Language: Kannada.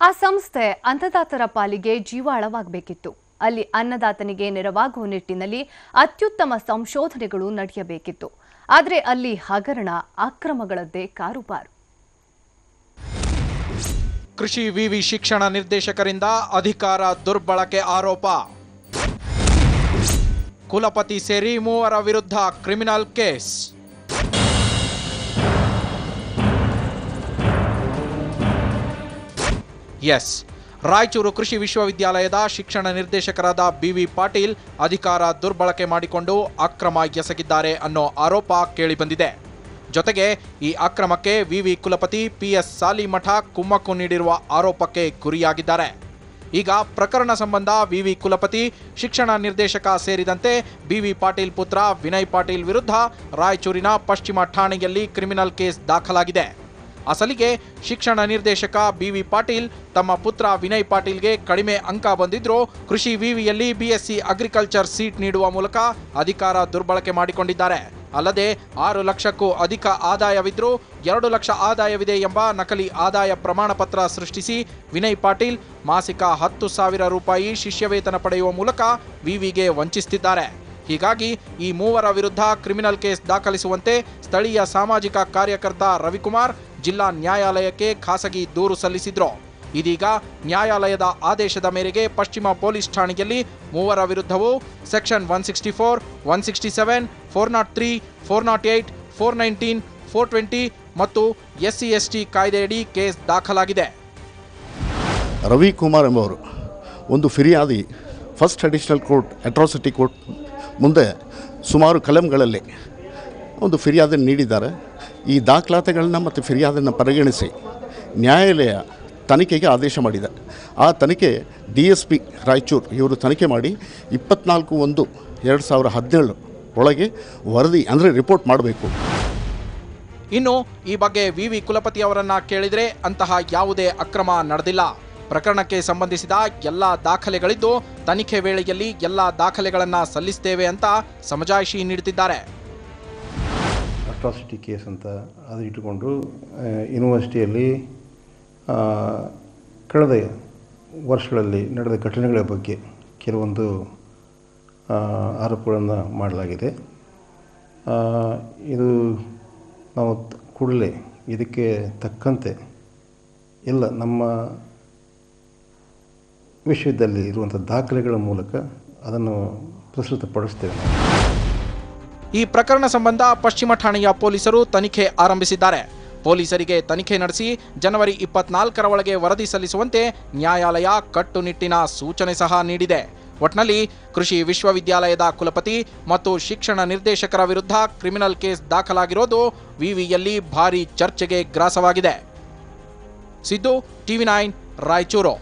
ಆ ಸಂಸ್ಥೆ ಅನ್ನದಾತರ ಪಾಲಿಗೆ ಜೀವಾಳವಾಗಬೇಕಿತ್ತು. ಅಲ್ಲಿ ಅನ್ನದಾತನಿಗೆ ನೆರವಾಗುವ ನಿಟ್ಟಿನಲ್ಲಿ ಅತ್ಯುತ್ತಮ ಸಂಶೋಧನೆಗಳು ನಡೆಯಬೇಕಿತ್ತು. ಆದರೆ ಅಲ್ಲಿ ಹಗರಣ ಅಕ್ರಮಗಳದ್ದೇ ಕಾರುಬಾರು. ಕೃಷಿ ವಿವಿ ಶಿಕ್ಷಣ ನಿರ್ದೇಶಕರಿಂದ ಅಧಿಕಾರ ದುರ್ಬಳಕೆ ಆರೋಪ. ಕುಲಪತಿ ಸೇರಿ 3 ವಿರುದ್ಧ ಕ್ರಿಮಿನಲ್ ಕೇಸ್. ಎಸ್, ರಾಯಚೂರು ಕೃಷಿ ವಿಶ್ವವಿದ್ಯಾಲಯದ ಶಿಕ್ಷಣ ನಿರ್ದೇಶಕರಾದ ಬಿವಿ ಪಾಟೀಲ್ ಅಧಿಕಾರ ದುರ್ಬಳಕೆ ಮಾಡಿಕೊಂಡು ಅಕ್ರಮ ಎಸಗಿದ್ದಾರೆ ಅನ್ನೋ ಆರೋಪ ಕೇಳಿಬಂದಿದೆ. ಜೊತೆಗೆ ಈ ಅಕ್ರಮಕ್ಕೆ ವಿವಿ ಕುಲಪತಿ ಪಿಎಸ್ ಸಾಲಿಮಠ ಕುಮ್ಮಕ್ಕು ನೀಡಿರುವ ಆರೋಪಕ್ಕೆ ಗುರಿಯಾಗಿದ್ದಾರೆ. ಈಗ ಪ್ರಕರಣ ಸಂಬಂಧ ವಿವಿ ಕುಲಪತಿ, ಶಿಕ್ಷಣ ನಿರ್ದೇಶಕ ಸೇರಿದಂತೆ ಬಿವಿ ಪಾಟೀಲ್ ಪುತ್ರ ವಿನಯ್ ಪಾಟೀಲ್ ವಿರುದ್ಧ ರಾಯಚೂರಿನ ಪಶ್ಚಿಮ ಠಾಣೆಯಲ್ಲಿ ಕ್ರಿಮಿನಲ್ ಕೇಸ್ ದಾಖಲಾಗಿದೆ. ಅಸಲಿಗೆ ಶಿಕ್ಷಣ ನಿರ್ದೇಶಕ ಬಿವಿ ಪಾಟೀಲ್ ತಮ್ಮ ಪುತ್ರ ವಿನಯ್ ಪಾಟೀಲ್ಗೆ ಕಡಿಮೆ ಅಂಕ ಬಂದಿದ್ರೂ ಕೃಷಿ ವಿವಿಯಲ್ಲಿ ಬಿಎಸ್ಸಿ ಅಗ್ರಿಕಲ್ಚರ್ ಸೀಟ್ ನೀಡುವ ಮೂಲಕ ಅಧಿಕಾರ ದುರ್ಬಳಕೆ ಮಾಡಿಕೊಂಡಿದ್ದಾರೆ. ಅಲ್ಲದೆ 6 ಲಕ್ಷಕ್ಕೂ ಅಧಿಕ ಆದಾಯವಿದ್ರೂ 2 ಲಕ್ಷ ಆದಾಯವಿದೆ ಎಂಬ ನಕಲಿ ಆದಾಯ ಪ್ರಮಾಣ ಪತ್ರ ಸೃಷ್ಟಿಸಿ ವಿನಯ್ ಪಾಟೀಲ್ ಮಾಸಿಕ 10,000 ರೂಪಾಯಿ ಶಿಷ್ಯವೇತನ ಪಡೆಯುವ ಮೂಲಕ ವಿವಿಗೆ ವಂಚಿಸುತ್ತಿದ್ದಾರೆ. ಹೀಗಾಗಿ ಈ 3 ವಿರುದ್ಧ ಕ್ರಿಮಿನಲ್ ಕೇಸ್ ದಾಖಲಿಸುವಂತೆ ಸ್ಥಳೀಯ ಸಾಮಾಜಿಕ ಕಾರ್ಯಕರ್ತ ರವಿಕುಮಾರ್ ಜಿಲ್ಲಾ ನ್ಯಾಯಾಲಯಕ್ಕೆ ಖಾಸಗಿ ದೂರು ಸಲ್ಲಿಸಿದ್ರು. ಇದೀಗ ನ್ಯಾಯಾಲಯದ ಆದೇಶದ ಮೇರೆಗೆ ಪಶ್ಚಿಮ ಪೊಲೀಸ್ ಠಾಣೆಯಲ್ಲಿ 3 ವಿರುದ್ಧವೂ ಸೆಕ್ಷನ್ 164, 167, 403, 408, 419, 420 ಮತ್ತು SC/ST ಕಾಯ್ದೆಯಡಿ ಕೇಸ್ ದಾಖಲಾಗಿದೆ. ರವಿಕುಮಾರ್ ಎಂಬುವರು ಒಂದು ಫಿರ್ಯಾದಿ first additional court atrocity court ಮುಂದೆ ಸುಮಾರು ಕಲಂಗಳಲ್ಲಿ ಒಂದು ಫಿರ್ಯಾದಿಯನ್ನು ನೀಡಿದ್ದಾರೆ. ಈ ದಾಖಲಾತಿಗಳನ್ನ ಮತ್ತು ಫಿರ್ಯಾದಿಯನ್ನು ಪರಿಗಣಿಸಿ ನ್ಯಾಯಾಲಯ ತನಿಖೆಗೆ ಆದೇಶ ಮಾಡಿದೆ. ಆ ತನಿಖೆ DSP ರಾಯಚೂರು ಇವರು ತನಿಖೆ ಮಾಡಿ 24/1/2017 ಒಳಗೆ ವರದಿ ಅಂದರೆ ರಿಪೋರ್ಟ್ ಮಾಡಬೇಕು. ಇನ್ನು ಈ ಬಗ್ಗೆ ವಿವಿ ಕುಲಪತಿ ಅವರನ್ನ ಕೇಳಿದರೆ ಅಂತಹ ಯಾವುದೇ ಅಕ್ರಮ ನಡೆದಿಲ್ಲ, ಪ್ರಕರಣಕ್ಕೆ ಸಂಬಂಧಿಸಿದ ಎಲ್ಲ ದಾಖಲೆಗಳಿದ್ದು ತನಿಖೆ ವೇಳೆಯಲ್ಲಿ ಎಲ್ಲ ದಾಖಲೆಗಳನ್ನು ಸಲ್ಲಿಸುತ್ತೇವೆ ಅಂತ ಸಮಜಾಯಿಷಿ ನೀಡುತ್ತಿದ್ದಾರೆ. ಅಟ್ರಾಸಿಟಿ ಕೇಸ್ ಅಂತ ಅದು ಇಟ್ಟುಕೊಂಡು ಯೂನಿವರ್ಸಿಟಿಯಲ್ಲಿ ಕಳೆದ ವರ್ಷಗಳಲ್ಲಿ ನಡೆದ ಘಟನೆಗಳ ಬಗ್ಗೆ ಕೆಲವೊಂದು ಆರೋಪಗಳನ್ನು ಮಾಡಲಾಗಿದೆ. ಇದು ನಾವು ಕೂಡಲೇ ಇದಕ್ಕೆ ತಕ್ಕಂತೆ ಎಲ್ಲ ನಮ್ಮ ವಿಷಯದಲ್ಲಿ ಇರುವಂಥ ದಾಖಲೆಗಳ ಮೂಲಕ ಅದನ್ನು ಪ್ರಸ್ತುತಪಡಿಸ್ತೇವೆ. ಈ ಪ್ರಕರಣ ಸಂಬಂಧ ಪಶ್ಚಿಮ ಠಾಣೆಯ ಪೊಲೀಸರು ತನಿಖೆ ಆರಂಭಿಸಿದ್ದಾರೆ. ಪೊಲೀಸರಿಗೆ ತನಿಖೆ ನಡೆಸಿ ಜನವರಿ 24ರ ಒಳಗೆ ವರದಿ ಸಲ್ಲಿಸುವಂತೆ ನ್ಯಾಯಾಲಯ ಕಟ್ಟುನಿಟ್ಟಿನ ಸೂಚನೆ ಸಹ ನೀಡಿದೆ. ಒಟ್ನಲ್ಲಿ ಕೃಷಿ ವಿಶ್ವವಿದ್ಯಾಲಯದ ಕುಲಪತಿ ಮತ್ತು ಶಿಕ್ಷಣ ನಿರ್ದೇಶಕರ ವಿರುದ್ಧ ಕ್ರಿಮಿನಲ್ ಕೇಸ್ ದಾಖಲಾಗಿರೋದು ವಿವಿಯಲ್ಲಿ ಭಾರೀ ಚರ್ಚೆಗೆ ಗ್ರಾಸವಾಗಿದೆ. ಸಿದ್ದು, TV9 ರಾಯಚೂರು.